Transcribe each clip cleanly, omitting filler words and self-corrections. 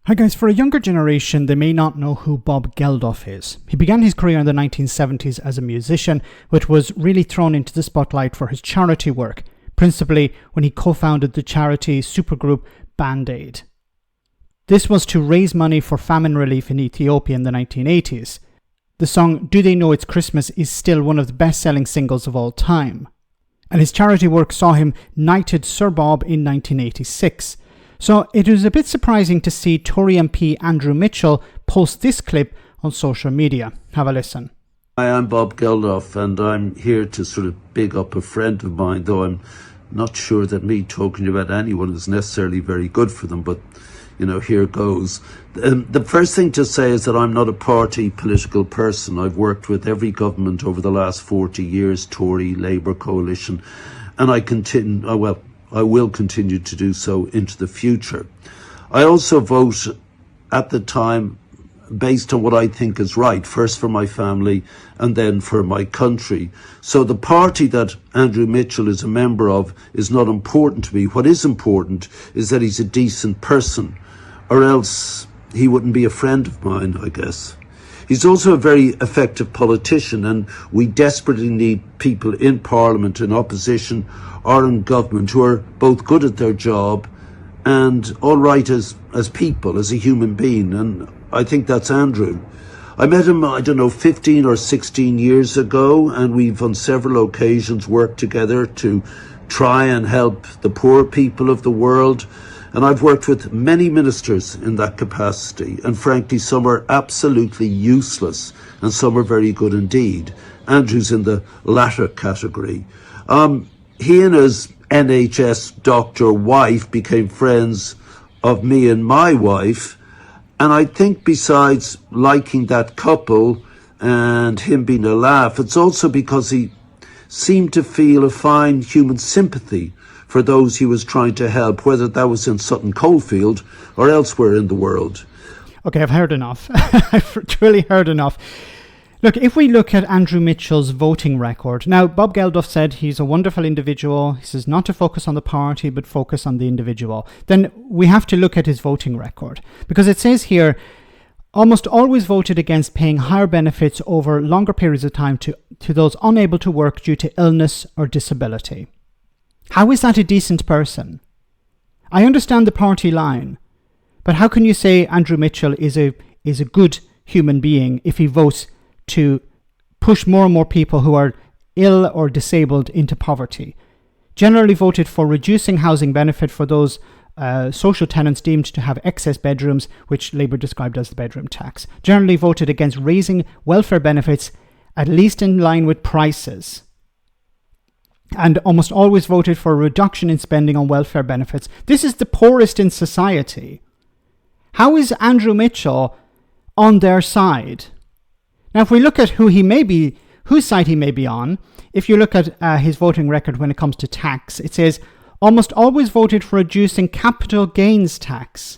Hi guys, for a younger generation, they may not know who Bob Geldof is. He began his career in the 1970s as a musician, which was really thrown into the spotlight for his charity work, principally when he co-founded the charity supergroup Band Aid. This was to raise money for famine relief in Ethiopia in the 1980s. The song Do They Know It's Christmas is still one of the best-selling singles of all time. And his charity work saw him knighted Sir Bob in 1986. So it was a bit surprising to see Tory MP Andrew Mitchell post this clip on social media. Have a listen. Hi, I'm Bob Geldof, and I'm here to sort of big up a friend of mine, though I'm not sure that me talking about anyone is necessarily very good for them, but, you know, here goes. The first thing to say is that I'm not a party political person. I've worked with every government over the last 40 years, Tory, Labour coalition, and I will continue to do so into the future. I also vote at the time based on what I think is right, first for my family and then for my country. So the party that Andrew Mitchell is a member of is not important to me. What is important is that he's a decent person, or else he wouldn't be a friend of mine, I guess. He's also a very effective politician, and we desperately need people in Parliament, in opposition or in government, who are both good at their job and all right as people, as a human being, and I think that's Andrew. I met him, 15 or 16 years ago, and we've on several occasions worked together to try and help the poor people of the world. And I've worked with many ministers in that capacity, and frankly, some are absolutely useless and some are very good indeed. Andrew's in the latter category. He and his NHS doctor wife became friends of me and my wife, and I think besides liking that couple and him being a laugh, it's also because he seemed to feel a fine human sympathy for those he was trying to help, whether that was in Sutton Coldfield or elsewhere in the world. Okay, I've heard enough. I've truly heard enough. Look, if we look at Andrew Mitchell's voting record, now Bob Geldof said he's a wonderful individual. He says not to focus on the party, but focus on the individual. Then we have to look at his voting record, because it says here, almost always voted against paying higher benefits over longer periods of time to those unable to work due to illness or disability. How is that a decent person? I understand the party line, but how can you say Andrew Mitchell is a good human being if he votes to push more and more people who are ill or disabled into poverty? Generally voted for reducing housing benefit for those social tenants deemed to have excess bedrooms, which Labour described as the bedroom tax. Generally voted against raising welfare benefits, at least in line with prices. And almost always voted for a reduction in spending on welfare benefits. This is the poorest in society. How is Andrew Mitchell on their side? Now, if we look at whose side he may be on, if you look at his voting record when it comes to tax, it says almost always voted for reducing capital gains tax.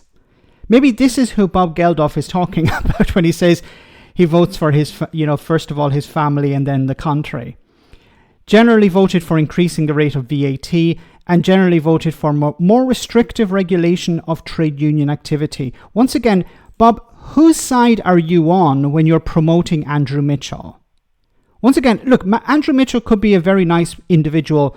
Maybe this is who Bob Geldof is talking about when he says he votes for his, first of all, his family and then the country. Generally voted for increasing the rate of VAT, and generally voted for more restrictive regulation of trade union activity. Once again, Bob, whose side are you on when you're promoting Andrew Mitchell? Once again, look, Andrew Mitchell could be a very nice individual,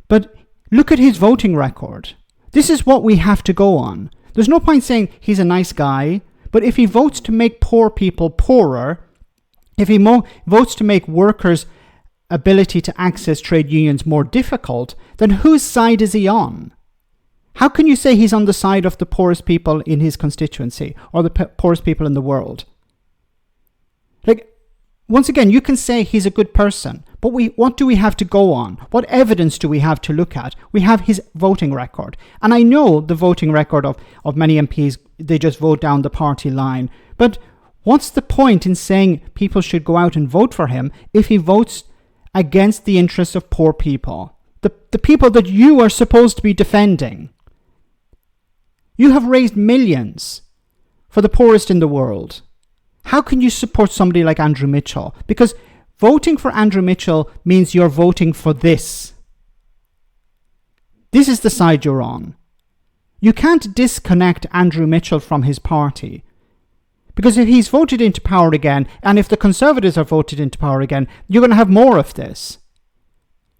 but look at his voting record. This is what we have to go on. There's no point saying he's a nice guy, but if he votes to make poor people poorer, if he votes to make workers' ability to access trade unions more difficult, then whose side is he on? How can you say he's on the side of the poorest people in his constituency or the poorest people in the world? Once again, you can say he's a good person, but what do we have to go on? What evidence do we have to look at? We have his voting record. And I know the voting record of many MPs, they just vote down the party line. But what's the point in saying people should go out and vote for him if he votes against the interests of poor people? The people that you are supposed to be defending. You have raised millions for the poorest in the world. How can you support somebody like Andrew Mitchell? Because voting for Andrew Mitchell means you're voting for this. This is the side you're on. You can't disconnect Andrew Mitchell from his party. Because if he's voted into power again, and if the Conservatives are voted into power again, you're going to have more of this.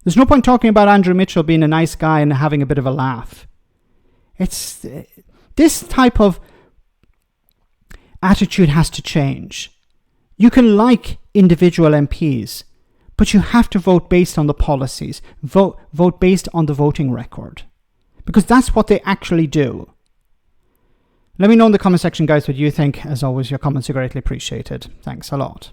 There's no point talking about Andrew Mitchell being a nice guy and having a bit of a laugh. It's this type of attitude has to change. You can like individual MPs, but you have to vote based on the policies. Vote based on the voting record. Because that's what they actually do. Let me know in the comment section, guys, what you think. As always, your comments are greatly appreciated. Thanks a lot.